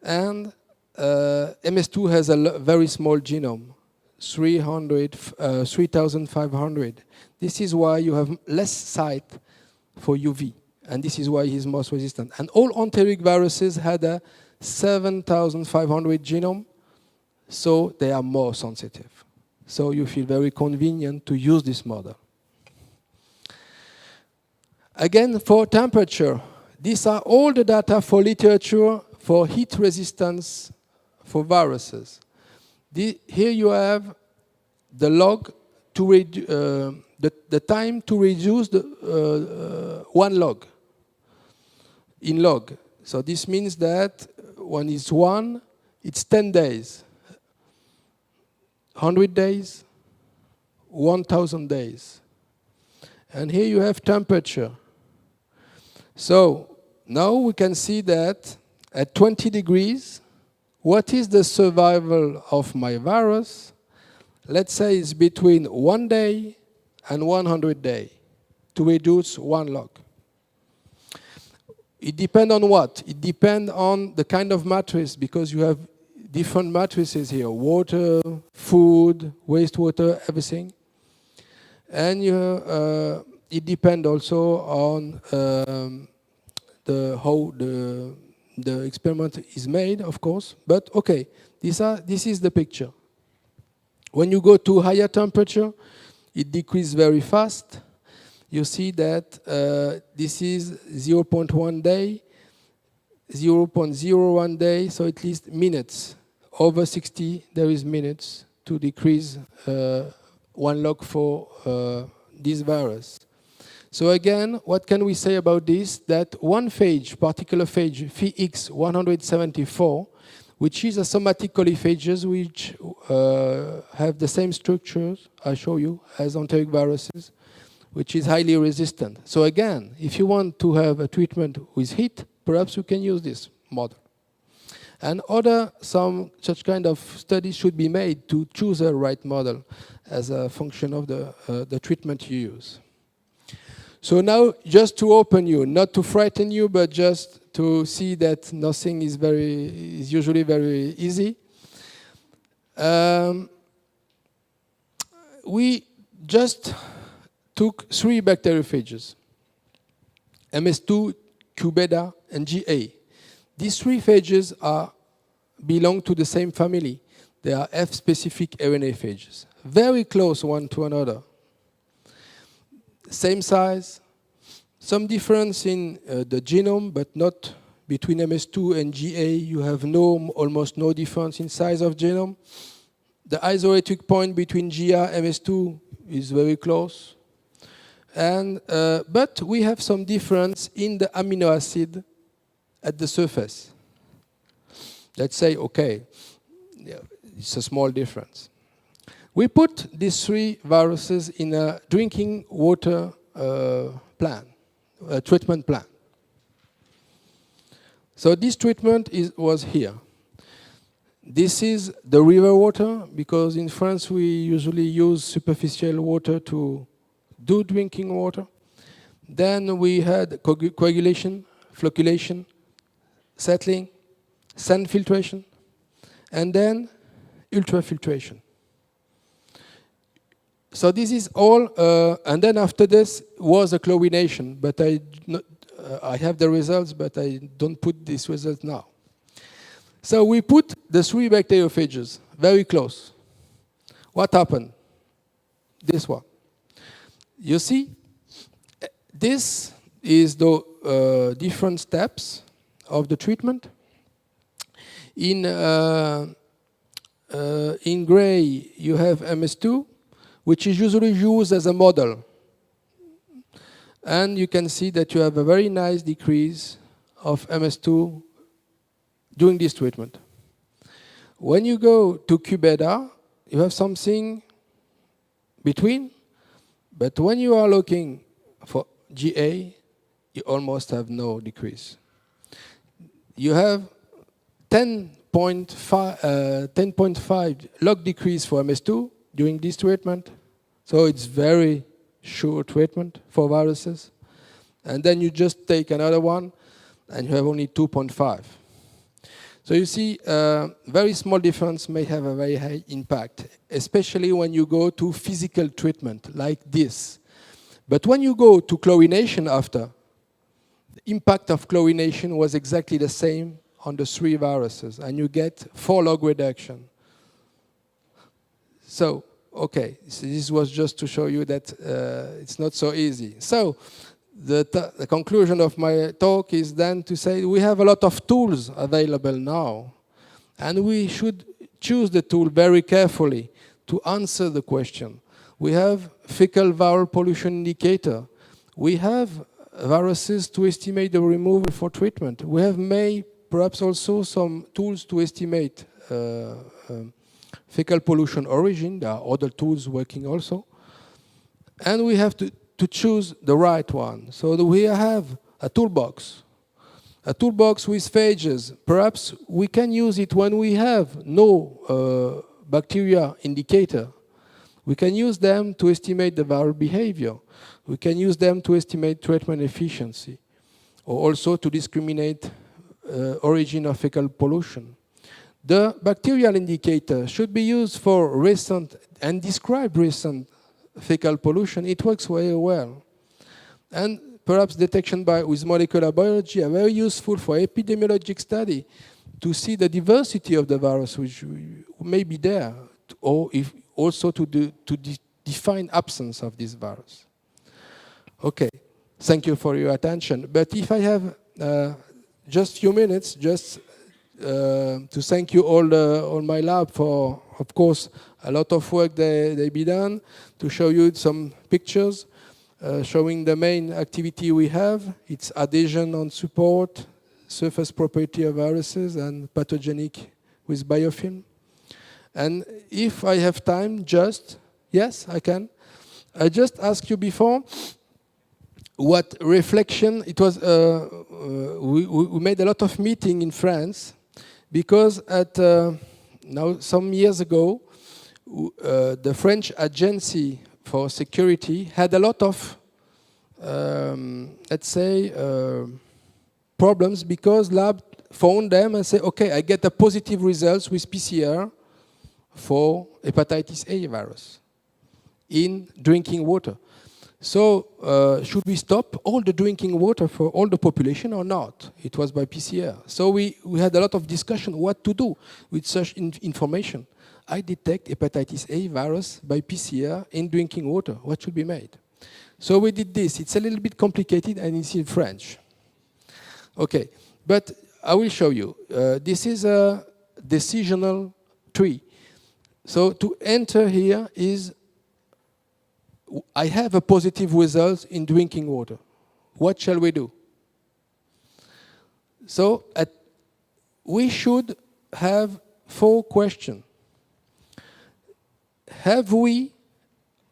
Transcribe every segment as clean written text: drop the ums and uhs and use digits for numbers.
And MS2 has a very small genome, 3,500. This is why you have less site for UV, and this is why he's most resistant. And all enteric viruses had a 7,500 genome, so they are more sensitive. So you feel very convenient to use this model. Again, for temperature, these are all the data for literature for heat resistance for viruses. Here you have the log to the time to reduce the 1 log in log. So this means that when it's 1, it's 10 days, 100 days, 1,000 days. And here you have temperature. So now we can see that at 20 degrees, what is the survival of my virus? Let's say it's between 1 day and 100 days to reduce 1 log. It depends on what? It depends on the kind of matrix, because you have different matrices here: water, food, wastewater, everything. And it depends also on how the experiment is made, of course. But okay, this is the picture. When you go to higher temperature, it decreases very fast. You see that this is 0.1 day, 0.01 day, so at least minutes. Over 60, there is minutes to decrease 1 log for this virus. So again, what can we say about this? That one phage, particular phage, Phi-X174, which is a somatic coliphages which have the same structures, I show you, as enteric viruses, which is highly resistant. So again, if you want to have a treatment with heat, perhaps you can use this model. And some such kind of studies should be made to choose a right model as a function of the treatment you use. So now, just to open you, not to frighten you, but just to see that nothing is usually very easy. We just took 3 bacteriophages: MS2, Q beta, and GA. These 3 phages belong to the same family. They are F-specific RNA phages, very close one to another. Same size, some difference in the genome, but not between MS2 and GA. You have almost no difference in size of genome. The isoelectric point between GA and MS2 is very close. But we have some difference in the amino acid at the surface. Let's say, okay, it's a small difference. We put these 3 viruses in a drinking water plan, a treatment plan. So this treatment was here. This is the river water, because in France we usually use superficial water to do drinking water. Then we had coagulation, flocculation, settling, sand filtration, and then ultrafiltration. So this is all, and then after this was a chlorination, but I have the results, but I don't put these results now. So we put the 3 bacteriophages very close. What happened? This one. You see, this is the different steps of the treatment. In gray, you have MS2, which is usually used as a model. And you can see that you have a very nice decrease of MS2 during this treatment. When you go to Q beta, you have something between, but when you are looking for GA, you almost have no decrease. You have 10.5 log decrease for MS2 during this treatment. So it's very sure treatment for viruses. And then you just take another one, and you have only 2.5. So you see, very small difference may have a very high impact, especially when you go to physical treatment like this. But when you go to chlorination after, the impact of chlorination was exactly the same on the 3 viruses, and you get 4 log reduction. So, okay, so this was just to show you that it's not so easy. So, the conclusion of my talk is then to say we have a lot of tools available now, and we should choose the tool very carefully to answer the question. We have fecal viral pollution indicator. We have viruses to estimate the removal for treatment. We have perhaps also some tools to estimate fecal pollution origin. There are other tools working also. And we have to choose the right one. So we have a toolbox with phages. Perhaps we can use it when we have no bacteria indicator. We can use them to estimate the viral behavior. We can use them to estimate treatment efficiency, or also to discriminate origin of fecal pollution. The bacterial indicator should be used for recent and describe recent fecal pollution. It works very well. And perhaps detection with molecular biology are very useful for epidemiologic study to see the diversity of the virus which may be there, or if also to define absence of this virus. Okay, thank you for your attention. But if I have just a few minutes, just to thank you all my lab for, of course, a lot of work they be done, to show you some pictures showing the main activity we have. It's adhesion on support, surface property of viruses, and pathogenic with biofilm. And if I have time, yes, I can. I just asked you before what reflection, it was, we made a lot of meeting in France, because now some years ago, the French Agency for Security had a lot of, let's say, problems, because lab found them and said, okay, I get a positive results with PCR for hepatitis A virus in drinking water. So should we stop all the drinking water for all the population or not? It was by PCR. So we had a lot of discussion what to do with such information. I detect hepatitis A virus by PCR in drinking water. What should be made? So we did this. It's a little bit complicated, and it's in French. Okay, but I will show you. This is a decisional tree. So to enter here is, I have a positive result in drinking water. What shall we do? So we should have 4 questions. Have we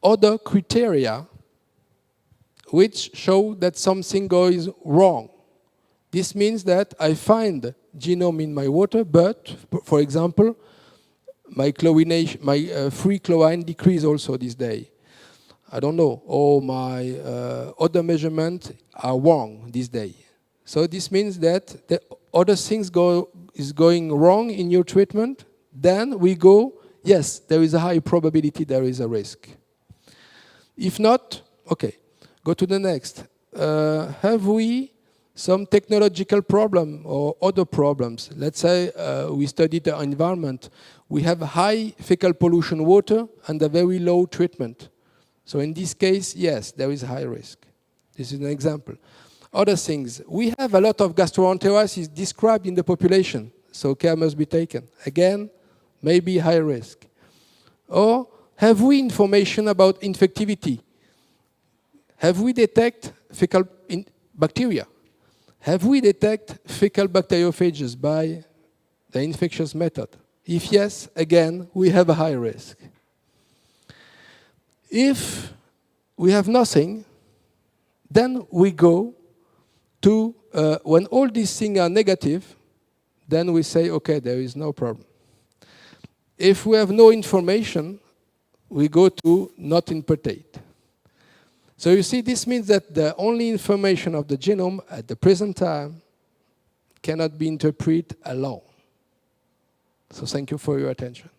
other criteria which show that something goes wrong? This means that I find genome in my water, but, for example, my free chlorine decrease also this day. I don't know, or my other measurements are wrong this day. So this means that the other things is going wrong in your treatment. Then we go, yes, there is a high probability there is a risk. If not, okay, go to the next. Have we some technological problem or other problems? Let's say we studied the environment. We have high fecal pollution water and a very low treatment. So in this case, yes, there is high risk. This is an example. Other things, we have a lot of gastroenteritis described in the population, so care must be taken. Again, maybe high risk. Or have we information about infectivity? Have we detect fecal bacteria? Have we detect fecal bacteriophages by the infectious method? If yes, again, we have a high risk. If we have nothing, then we go to, when all these things are negative, then we say, okay, there is no problem. If we have no information, we go to not interpret. So you see, this means that the only information of the genome at the present time cannot be interpreted alone. So thank you for your attention.